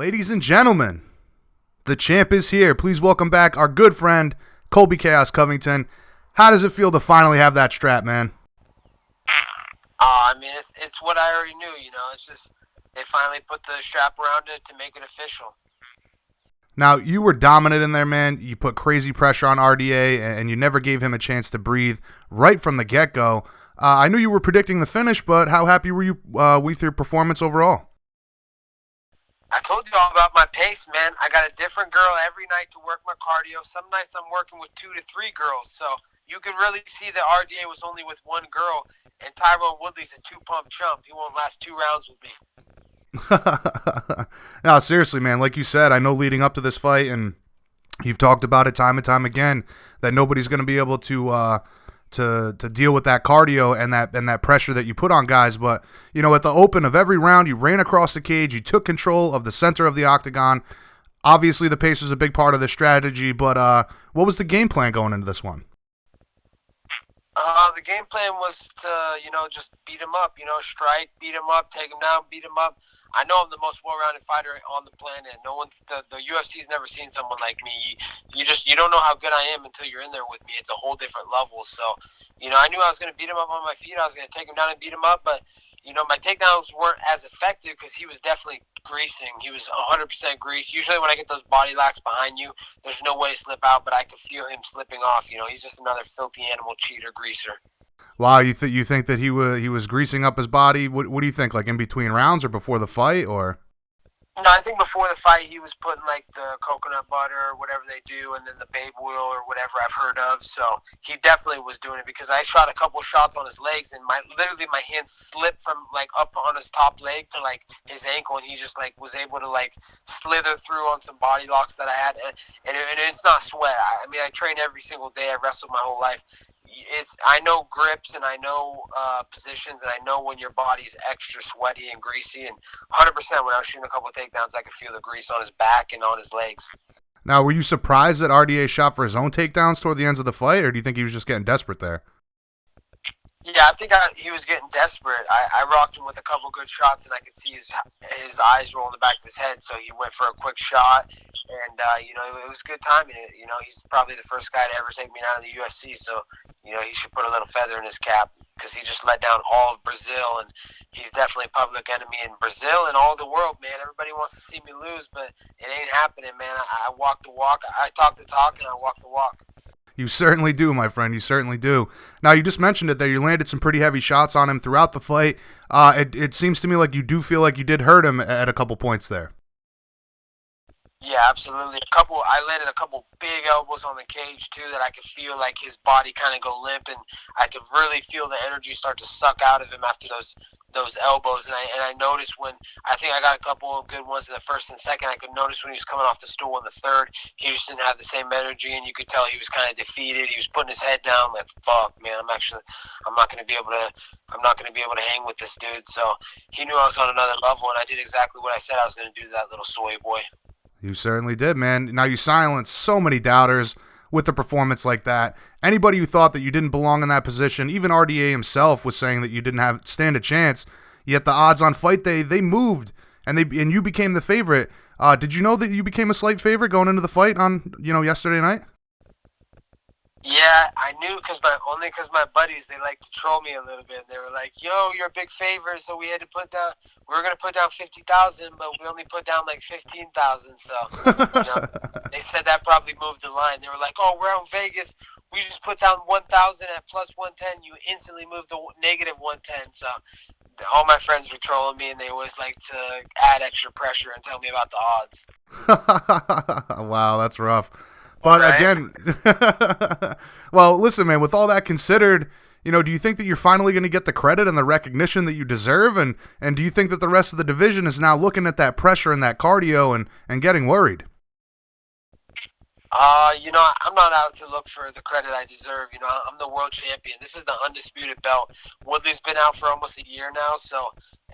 Ladies and gentlemen, the champ is here. Please welcome back our good friend, Colby Covington. How does it feel to finally have that strap, man? It's what I already knew, It's just they finally put the strap around it to make it official. Now, you were dominant in there, man. You put crazy pressure on RDA, and you never gave him a chance to breathe right from the get-go. I knew you were predicting the finish, but how happy were you with your performance overall? I told you all about my pace, man. I got a different girl every night to work my cardio. Some nights I'm working with 2 to 3 girls, so you can really see that RDA was only with one girl, and Tyron Woodley's a 2-pump chump. He won't last 2 rounds with me. No, seriously, man. Like you said, I know leading up to this fight, and you've talked about it time and time again, that nobody's going to be able to deal with that cardio and that pressure that you put on guys. But at the open of every round, you ran across the cage, you took control of the center of the octagon. Obviously, the pace was a big part of the strategy. But what was the game plan going into this one? The game plan was to, just beat him up, strike, beat him up, take him down, beat him up. I know I'm the most well-rounded fighter on the planet. No one's the UFC's never seen someone like me. You don't know how good I am until you're in there with me. It's a whole different level. So, I knew I was going to beat him up on my feet. I was going to take him down and beat him up. But, my takedowns weren't as effective because he was definitely greasing. He was 100% grease. Usually when I get those body locks behind you, there's no way to slip out, but I could feel him slipping off. He's just another filthy animal cheater greaser. Wow, you think that he was greasing up his body? What do you think? Like in between rounds or before the fight, or? No, I think before the fight he was putting like the coconut butter or whatever they do, and then the babe oil or whatever I've heard of. So he definitely was doing it because I shot a couple shots on his legs, and my hand slipped from like up on his top leg to like his ankle, and he just like was able to like slither through on some body locks that I had, and it's not sweat. I train every single day. I wrestled my whole life. I know grips and I know positions, and I know when your body's extra sweaty and greasy, and 100% when I was shooting a couple of takedowns I could feel the grease on his back and on his legs. Now, were you surprised that RDA shot for his own takedowns toward the ends of the fight, or do you think he was just getting desperate there? Yeah, I think he was getting desperate. I rocked him with a couple good shots, and I could see his eyes roll in the back of his head, so he went for a quick shot, and, it was good timing. He's probably the first guy to ever take me out of the UFC, so, he should put a little feather in his cap because he just let down all of Brazil, and he's definitely a public enemy in Brazil and all the world, man. Everybody wants to see me lose, but it ain't happening, man. I walk the walk. I talk the talk, and I walk the walk. You certainly do, my friend. You certainly do. Now, you just mentioned it there. You landed some pretty heavy shots on him throughout the fight. It seems to me like you do feel like you did hurt him at a couple points there. Yeah, absolutely. I landed a couple big elbows on the cage too that I could feel like his body kind of go limp, and I could really feel the energy start to suck out of him after those elbows. And I noticed when I think I got a couple of good ones in the first and second. I could notice when he was coming off the stool in the third, he just didn't have the same energy, and you could tell he was kind of defeated. He was putting his head down like, "Fuck, man, I'm not going to be able to hang with this dude." So he knew I was on another level, and I did exactly what I said I was going to do to that little soy boy. You certainly did, man. Now, you silenced so many doubters with a performance like that. Anybody who thought that you didn't belong in that position, even RDA himself was saying that you didn't stand a chance, yet the odds on fight day, they moved, and you became the favorite. Did you know that you became a slight favorite going into the fight on, yesterday night? Yeah, I knew because my buddies, they like to troll me a little bit. They were like, "Yo, you're a big favorite, so we were gonna put down 50,000, but we only put down like 15,000." So they said that probably moved the line. They were like, "Oh, we're out in Vegas. We just put down 1,000 at plus 110. You instantly moved to negative 110." So all my friends were trolling me, and they always like to add extra pressure and tell me about the odds. Wow, that's rough. But right? Again, well, listen, man, with all that considered, do you think that you're finally going to get the credit and the recognition that you deserve? And do you think that the rest of the division is now looking at that pressure and that cardio and getting worried? I'm not out to look for the credit I deserve. I'm the world champion. This is the undisputed belt. Woodley's been out for almost a year now, so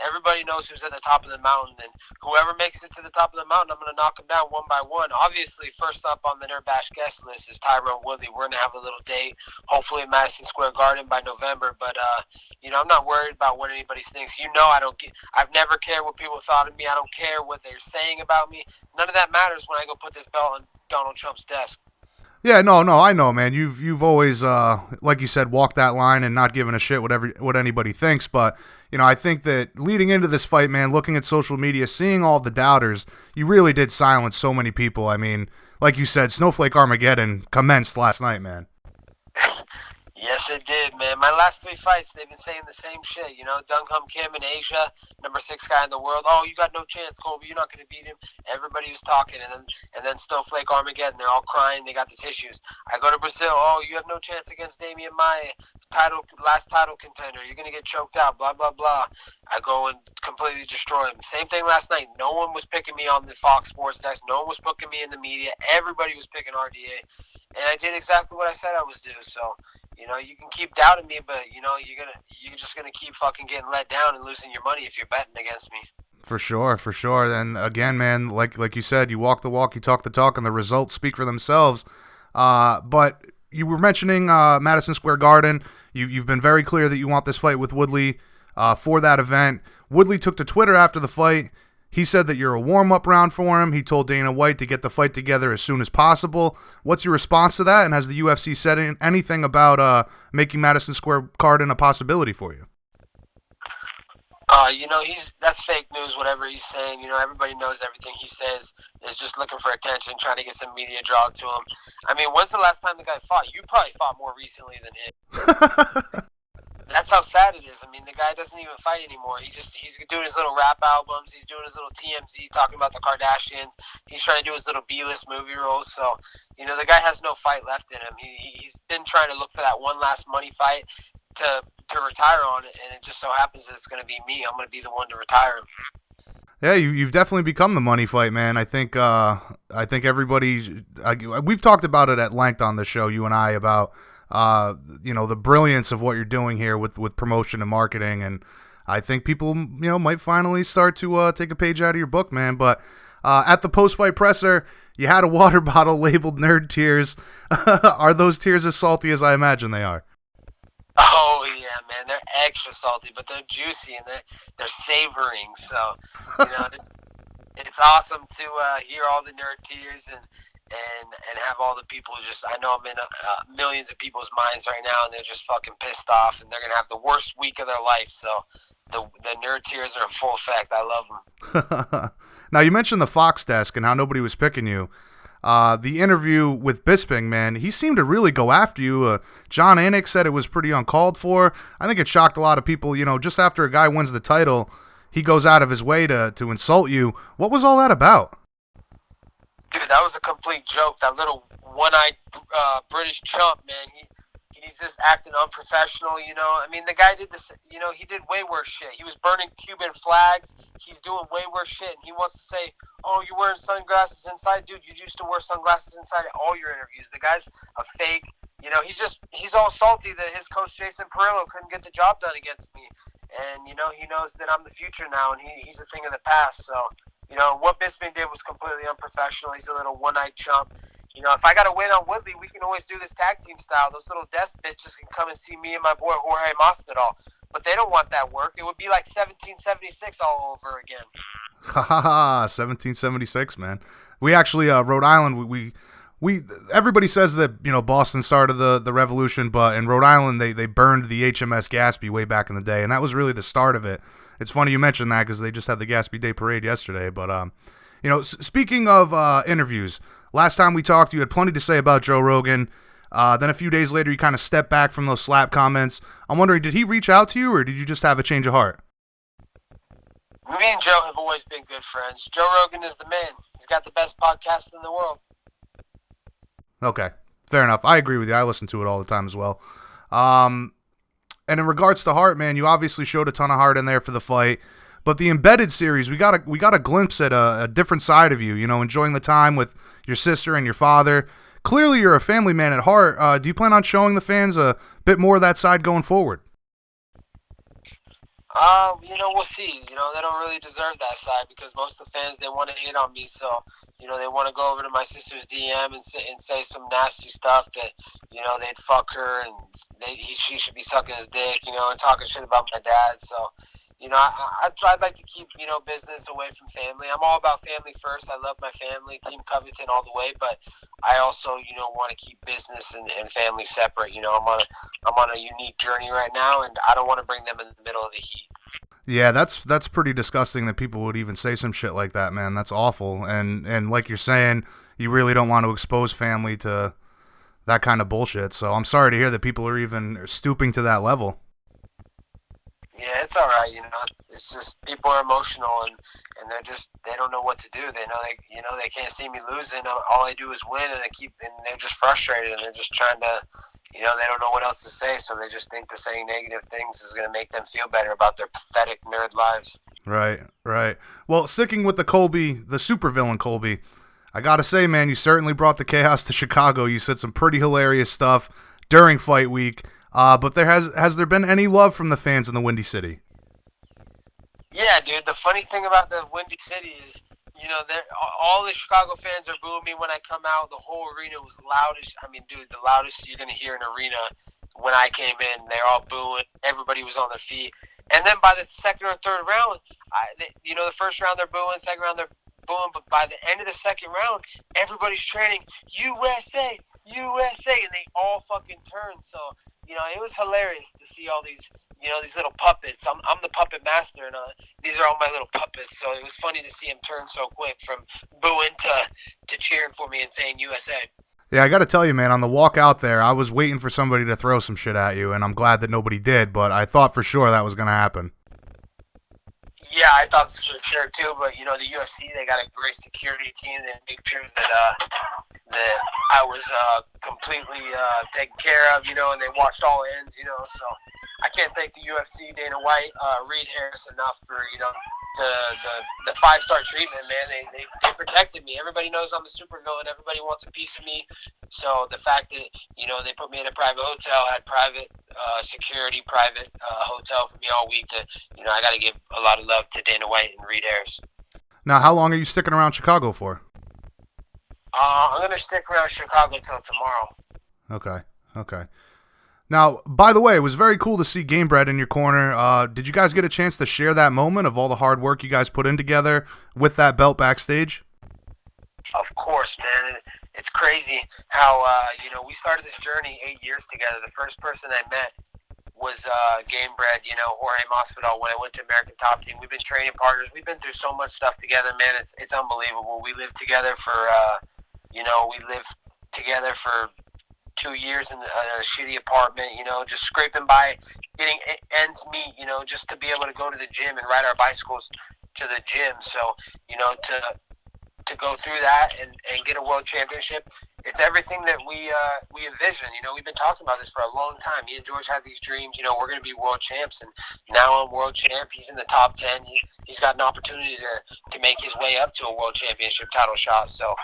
everybody knows who's at the top of the mountain. And whoever makes it to the top of the mountain, I'm going to knock them down one by one. Obviously, first up on the Nerd Bash guest list is Tyron Woodley. We're going to have a little date, hopefully at Madison Square Garden by November. But, I'm not worried about what anybody thinks. I've never cared what people thought of me. I don't care what they're saying about me. None of that matters when I go put this belt on Donald Trump's desk. Yeah, no, I know, man. You've always, like you said, walked that line and not giving a shit what anybody thinks. But I think that leading into this fight, man, looking at social media, seeing all the doubters, you really did silence so many people. I mean, like you said, Snowflake Armageddon commenced last night, man. Yes, it did, man. My last 3 fights, they've been saying the same shit. Dungham Kim in Asia, number 6 guy in the world. Oh, you got no chance, Colby. You're not going to beat him. Everybody was talking, and then Snowflake Armageddon. They're all crying. They got the tissues. I go to Brazil. Oh, you have no chance against Damian Maia, last title contender. You're going to get choked out. Blah blah blah. I go and completely destroy him. Same thing last night. No one was picking me on the Fox Sports desk. No one was booking me in the media. Everybody was picking RDA, and I did exactly what I said I was do. So. You can keep doubting me, but you're just gonna keep fucking getting let down and losing your money if you're betting against me. For sure. And again, man, like you said, you walk the walk, you talk the talk, and the results speak for themselves. But you were mentioning Madison Square Garden. You've been very clear that you want this fight with Woodley for that event. Woodley took to Twitter after the fight. He said that you're a warm-up round for him. He told Dana White to get the fight together as soon as possible. What's your response to that? And has the UFC said anything about making Madison Square Garden a possibility for you? That's fake news, whatever he's saying. Everybody knows everything he says is just looking for attention, trying to get some media draw to him. I mean, when's the last time the guy fought? You probably fought more recently than him. That's how sad it is. I mean, the guy doesn't even fight anymore. He's doing his little rap albums. He's doing his little TMZ talking about the Kardashians. He's trying to do his little B-list movie roles. So, the guy has no fight left in him. He's been trying to look for that one last money fight to retire on, and it just so happens that it's going to be me. I'm going to be the one to retire him. Yeah, you've definitely become the money fight, man. I think everybody. We've talked about it at length on the show, you and I, about. The brilliance of what you're doing here with promotion and marketing, and I think people, might finally start to take a page out of your book, man. But at the post-fight presser, you had a water bottle labeled "Nerd Tears." Are those tears as salty as I imagine they are? Oh yeah, man, they're extra salty, but they're juicy and they're savoring. So, it's awesome to hear all the nerd tears and have all the people I know I'm in millions of people's minds right now, and they're just fucking pissed off, and they're going to have the worst week of their life. So the nerd tears are in full effect. I love them. Now, you mentioned the Fox desk and how nobody was picking you. The interview with Bisping, man, he seemed to really go after you. John Anik said it was pretty uncalled for. I think it shocked a lot of people. Just after a guy wins the title, he goes out of his way to insult you. What was all that about? Dude, that was a complete joke. That little one-eyed British chump, man. He's just acting unprofessional, I mean, the guy did this, he did way worse shit. He was burning Cuban flags. He's doing way worse shit. And he wants to say, oh, you're wearing sunglasses inside? Dude, you used to wear sunglasses inside at all your interviews. The guy's a fake. He's all salty that his coach, Jason Perillo, couldn't get the job done against me. And, he knows that I'm the future now, and he's a thing of the past. So, what Bisping did was completely unprofessional. He's a little one-eyed chump. If I got to win on Woodley, we can always do this tag team style. Those little desk bitches can come and see me and my boy Jorge Masvidal. But they don't want that work. It would be like 1776 all over again. Ha ha ha, 1776, man. We actually, Rhode Island, we everybody says that, Boston started the revolution, but in Rhode Island, they burned the HMS Gaspee way back in the day, and that was really the start of it. It's funny you mentioned that because they just had the Gaspee Day Parade yesterday. But, speaking of interviews, last time we talked, you had plenty to say about Joe Rogan. Then a few days later, you kind of stepped back from those slap comments. I'm wondering, did he reach out to you, or did you just have a change of heart? Me and Joe have always been good friends. Joe Rogan is the man. He's got the best podcast in the world. Okay, fair enough. I agree with you. I listen to it all the time as well. And in regards to heart, man, you obviously showed a ton of heart in there for the fight. But the Embedded series, we got a glimpse at a different side of you. Enjoying the time with your sister and your father. clearly you're a family man at heart. Do you plan on showing the fans a bit more of that side going forward? We'll see. They don't really deserve that side because most of the fans, they want to hate on me. So, they want to go over to my sister's DM and say some nasty stuff that, they'd fuck her and she should be sucking his dick, and talking shit about my dad. So, I'd like to keep, business away from family. I'm all about family first. I love my family, Team Covington all the way, but I also, want to keep business and family separate. I'm on a unique journey right now, and I don't want to bring them in the middle of the heat. Yeah, that's pretty disgusting that people would even say some shit like that, man. That's awful. And like you're saying, you really don't want to expose family to that kind of bullshit. So I'm sorry to hear that people are even stooping to that level. Yeah, it's all right. It's just people are emotional and they don't know what to do. They can't see me losing. All I do is win, and they're just frustrated and they're just trying to, they don't know what else to say. So they just think that saying negative things is going to make them feel better about their pathetic nerd lives. Right. Well, sticking with the supervillain Colby, I gotta say, man, you certainly brought the chaos to Chicago. You said some pretty hilarious stuff during fight week. But has there been any love from the fans in the Windy City? Yeah, dude. The funny thing about the Windy City is, all the Chicago fans are booing me when I come out. The whole arena was loudest. I mean, dude, the loudest you're gonna hear in an arena. When I came in, they're all booing. Everybody was on their feet. And then by the second or third round, the first round they're booing, second round they're booing, but by the end of the second round, everybody's chanting USA, USA, and they all fucking turn. So, it was hilarious to see all these, these little puppets. I'm the puppet master, and these are all my little puppets. So it was funny to see them turn so quick from booing to cheering for me and saying USA. Yeah, I got to tell you, man, on the walk out there, I was waiting for somebody to throw some shit at you, and I'm glad that nobody did, but I thought for sure that was going to happen. Yeah, I thought for sure too, but the UFC, they got a great security team. They make sure that I was completely taken care of, and they watched all ends, so I can't thank the UFC, Dana White, Reed Harris enough for, the 5-star treatment, man. They protected me. Everybody knows I'm a supervillain. Everybody wants a piece of me. So the fact that, they put me in a private hotel, had private security, private hotel for me all week, I got to give a lot of love to Dana White and Reed Harris. Now, how long are you sticking around Chicago for? I'm going to stick around Chicago till tomorrow. Okay. Now, by the way, it was very cool to see Gamebred in your corner. Did you guys get a chance to share that moment of all the hard work you guys put in together with that belt backstage? Of course, man. It's crazy how, we started this journey 8 years together. The first person I met was Gamebred, Jorge Masvidal, when I went to American Top Team. We've been training partners. We've been through so much stuff together, man. It's unbelievable. We lived together for, together for 2 years in a shitty apartment, just scraping by, getting ends meet, just to be able to go to the gym and ride our bicycles to the gym. So, to go through that and get a world championship, it's everything that we envision. We've been talking about this for a long time. Me and George had these dreams, we're going to be world champs, and now I'm world champ. He's in the top 10. He's got an opportunity to make his way up to a world championship title shot. So,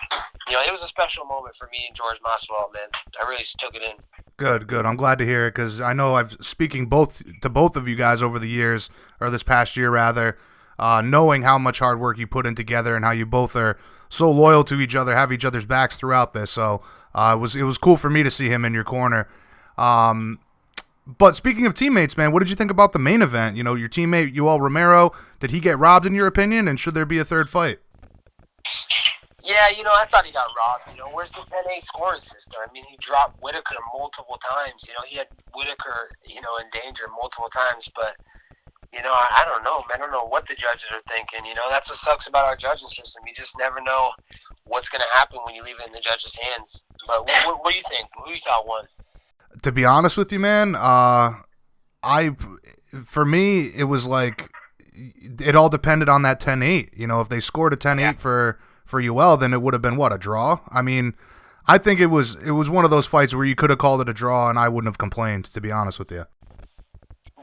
it was a special moment for me and George Masvidal, man. I really took it in. Good. I'm glad to hear it, because I know speaking to both of you guys over the years, or this past year rather, knowing how much hard work you put in together and how you both are so loyal to each other, have each other's backs throughout this. So it was cool for me to see him in your corner. But speaking of teammates, man, what did you think about the main event? Your teammate, Yoel Romero, did he get robbed in your opinion? And should there be a third fight? Yeah, I thought he got robbed. Where's the 10-8 scoring system? I mean, he dropped Whitaker multiple times. He had Whitaker, in danger multiple times. But, I don't know, man. I don't know what the judges are thinking. That's what sucks about our judging system. You just never know what's going to happen when you leave it in the judges' hands. But what do you think? Who you thought won? To be honest with you, man, for me, it was like it all depended on that 10-8. If they scored a 10-8 for Yoel, then it would have been, a draw? I mean, I think it was one of those fights where you could have called it a draw, and I wouldn't have complained, to be honest with you.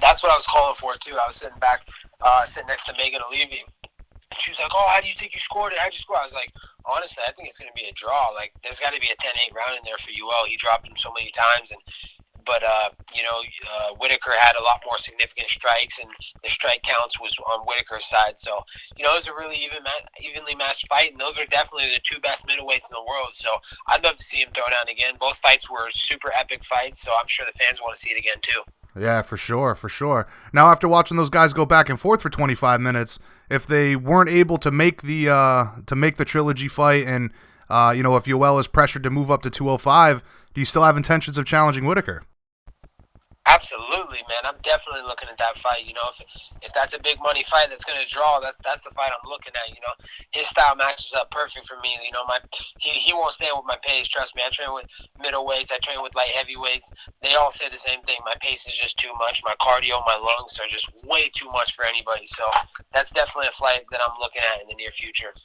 That's what I was calling for, too. I was sitting next to Megan O'Leary, And she was like, "Oh, how do you think you scored it? How'd you score?" I was like, "Honestly, I think it's going to be a draw. Like, there's got to be a 10-8 round in there for UL. He dropped him so many times, but Whitaker had a lot more significant strikes, and the strike counts was on Whitaker's side. So, it was a really evenly matched fight, and those are definitely the two best middleweights in the world. So, I'd love to see him throw down again. Both fights were super epic fights, so I'm sure the fans want to see it again too." Yeah, for sure, for sure. Now, after watching those guys go back and forth for 25 minutes, if they weren't able to make the trilogy fight, and if Yoel is pressured to move up to 205, do you still have intentions of challenging Whitaker? Absolutely, man. I'm definitely looking at that fight. If that's a big money fight that's going to draw, that's the fight I'm looking at. His style matches up perfect for me. He won't stand with my pace. Trust me. I train with middleweights. I train with light heavyweights. They all say the same thing. My pace is just too much. My cardio, my lungs are just way too much for anybody. So that's definitely a fight that I'm looking at in the near future.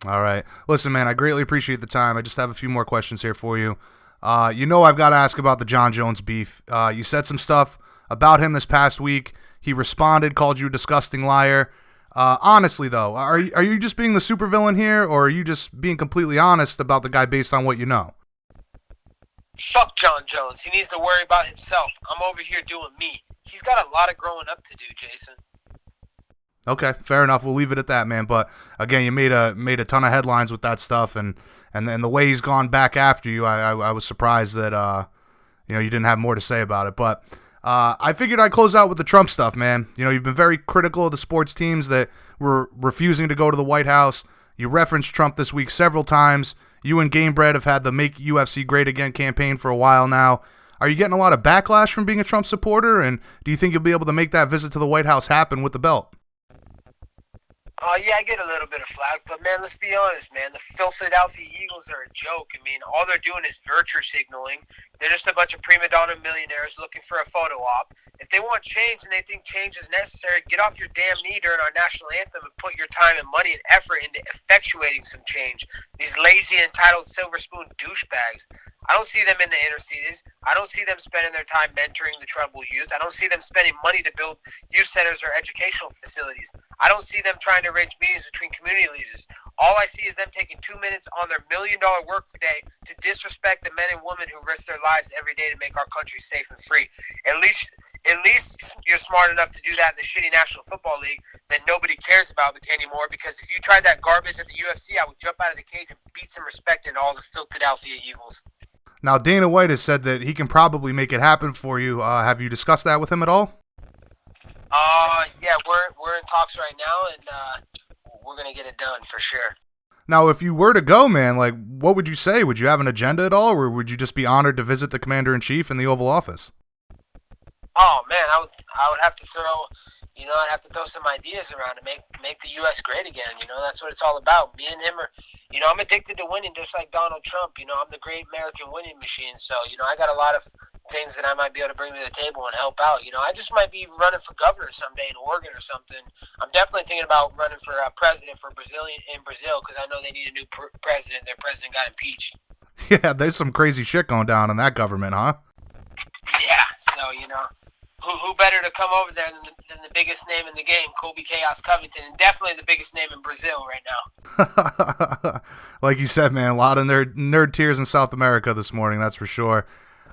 All right. Listen, man, I greatly appreciate the time. I just have a few more questions here for you. I've got to ask about the John Jones beef. You said some stuff about him this past week. He responded, called you a disgusting liar. Honestly, though, are you just being the supervillain here, or are you just being completely honest about the guy based on what you know? Fuck John Jones. He needs to worry about himself. I'm over here doing me. He's got a lot of growing up to do, Jason. Okay, fair enough. We'll leave it at that, man. But again, you made a ton of headlines with that stuff, and then the way he's gone back after you, I was surprised that you didn't have more to say about it. But I figured I'd close out with the Trump stuff, man. You've been very critical of the sports teams that were refusing to go to the White House. You referenced Trump this week several times. You and Gamebred have had the Make UFC Great Again campaign for a while now. Are you getting a lot of backlash from being a Trump supporter? And do you think you'll be able to make that visit to the White House happen with the belt? Yeah, I get a little bit of flack, but man, let's be honest, man. The Philadelphia Eagles are a joke. I mean, all they're doing is virtue signaling. They're just a bunch of prima donna millionaires looking for a photo op. If they want change and they think change is necessary, get off your damn knee during our national anthem and put your time and money and effort into effectuating some change. These lazy, entitled, silver spoon douchebags. I don't see them in the inner cities. I don't see them spending their time mentoring the troubled youth. I don't see them spending money to build youth centers or educational facilities. I don't see them trying to arrange meetings between community leaders. All I see is them taking 2 minutes on their $1 million work day to disrespect the men and women who risk their lives every day to make our country safe and free. At least you're smart enough to do that in the shitty National Football League that nobody cares about anymore, because if you tried that garbage at the UFC, I would jump out of the cage and beat some respect into all the Philadelphia Eagles. Now, Dana White has said that he can probably make it happen for you. Have you discussed that with him at all? Yeah, we're in talks right now, and we're gonna get it done for sure. Now, if you were to go, man, what would you say? Would you have an agenda at all, or would you just be honored to visit the Commander-in-Chief in the Oval Office? Oh man, I would have to throw some ideas around to make the U.S. great again. That's what it's all about. Me and him are, I'm addicted to winning, just like Donald Trump. I'm the great American winning machine. So I got a lot of things that I might be able to bring to the table and help out. I just might be running for governor someday in Oregon or something. I'm definitely thinking about running for president for Brazil, because I know they need a new president. Their president got impeached. Yeah, there's some crazy shit going down in that government, huh? Yeah, so who better to come over there than the biggest name in the game, Colby Covington, and definitely the biggest name in Brazil right now. Like you said, man, a lot of nerd tears in South America this morning, that's for sure.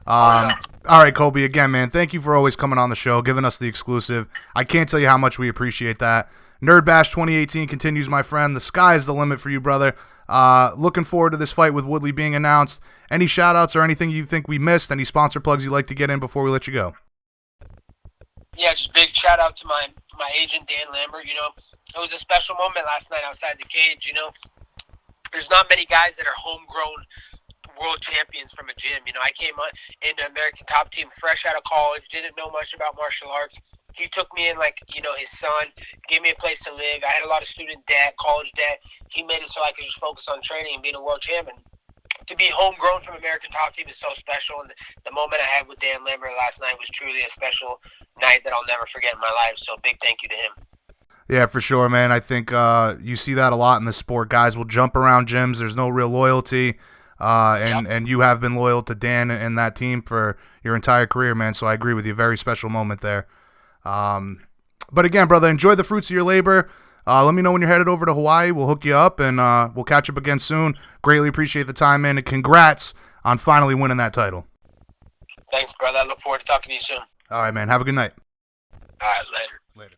All right, Colby, again, man, thank you for always coming on the show, giving us the exclusive. I can't tell you how much we appreciate that. Nerd Bash 2018 continues, my friend. The sky is the limit for you, brother. Looking forward to this fight with Woodley being announced. Any shout-outs or anything you think we missed? Any sponsor plugs you'd like to get in before we let you go? Yeah, just big shout-out to my agent, Dan Lambert. It was a special moment last night outside the cage. There's not many guys that are homegrown world champions from a gym. I came into American Top Team fresh out of college, didn't know much about martial arts. He took me in his son, gave me a place to live. I had a lot of student debt, college debt. He made it so I could just focus on training and being a world champion. To be homegrown from American Top Team is so special, and the moment I had with Dan Lambert last night was truly a special night that I'll never forget in my life, so big thank you to him. Yeah, for sure, man. I think you see that a lot in the sport. Guys will jump around gyms. There's no real loyalty, and you have been loyal to Dan and that team for your entire career, man, so I agree with you. Very special moment there. But again, brother, enjoy the fruits of your labor. Let me know when you're headed over to Hawaii. We'll hook you up, and we'll catch up again soon. Greatly appreciate the time, man, and congrats on finally winning that title. Thanks, brother. I look forward to talking to you soon. All right, man. Have a good night. All right, later. Later.